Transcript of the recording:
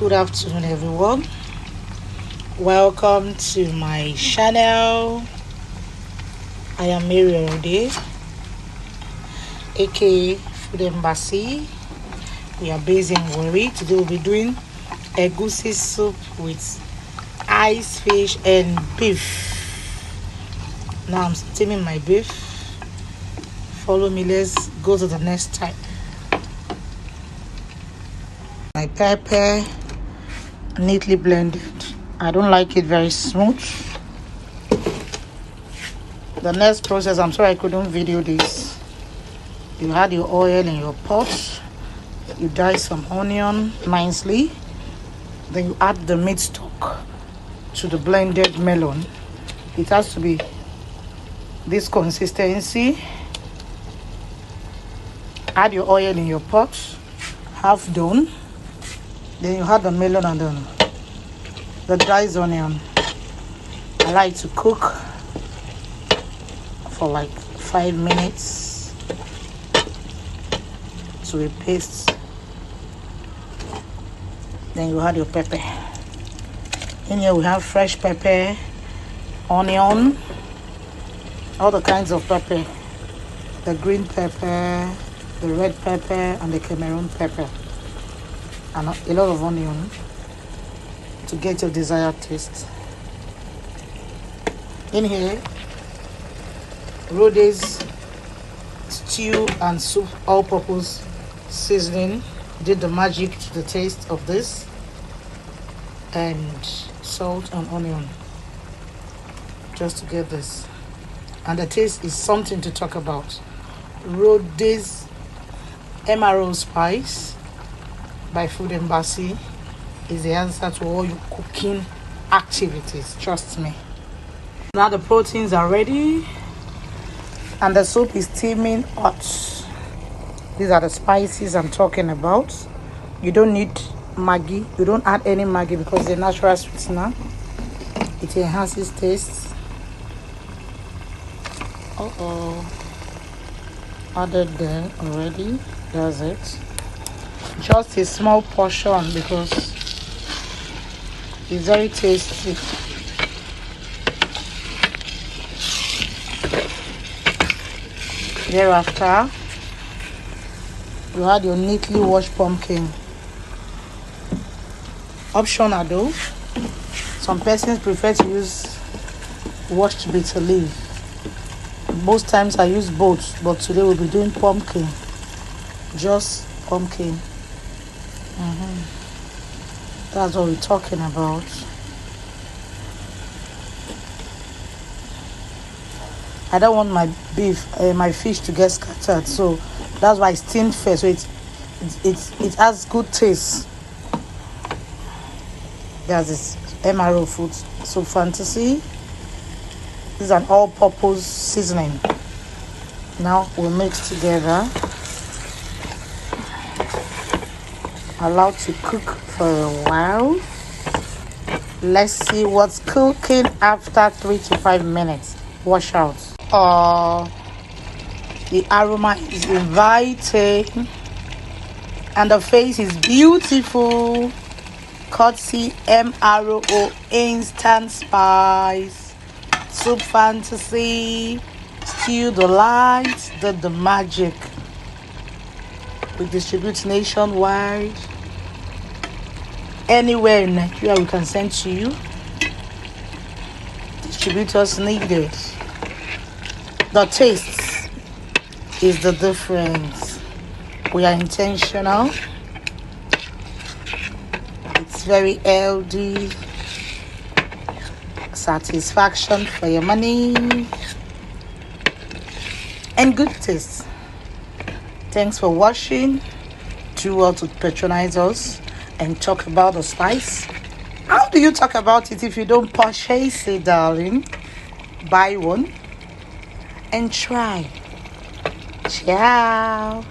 Good afternoon, everyone. Welcome to my channel. I am Mary Ode, aka Food Embassy. We are based in Warri. Today we'll be doing Egusi soup with ice fish and beef. Now I'm steaming my beef. Follow me, let's go to the next type. My pepper neatly blended. I don't like it very smooth. The next process, I'm sorry I couldn't video this. You add your oil in your pot. You dice some onion nicely. Then you add the meat stock to the blended melon. It has to be this consistency. Add your oil in your pot, half done. Then you add the melon and then the diced onion. I like to cook for like 5 minutes to a paste. Then you add your pepper. In here we have fresh pepper, onion, all the kinds of pepper. The green pepper, the red pepper, and the Cameroon pepper. And a lot of onion to get your desired taste. In here, Rode's stew and soup all-purpose seasoning did the magic to the taste of this, and salt and onion just to get this. And the taste is something to talk about. Rode's MRO spice by Food Embassy is the answer to all your cooking activities, trust me. Now the proteins are ready and the soup is steaming hot. These are the spices I'm talking about. You don't need Maggi. You don't add any Maggi because they're natural sweetener. It enhances taste. Added there already. That's it. Just a small portion because it's very tasty. Thereafter, you add your neatly washed pumpkin. Optional though. Some persons prefer to use washed bitter leaf. Most times I use both, but today we'll be doing pumpkin. Just pumpkin. That's what we're talking about. I don't want my my fish to get scattered, so that's why I steamed first. So it has good taste. There's this MRO food soup fantasy. This is an all-purpose seasoning. Now we'll mix together. Allowed to cook for a while. Let's see what's cooking after 3 to 5 minutes. Wash out. The aroma is inviting and the face is beautiful. Courtesy MRO instant spice soup fantasy stew delight did the magic. We distribute nationwide. Anywhere in Nigeria we can send to you. Distributors needed. The taste is the difference. We are intentional. It's very healthy. Satisfaction for your money. And good taste. Thanks for watching. Do well to patronize us and talk about the spice. How do you talk about it if you don't purchase it, darling? Buy one and try. Ciao.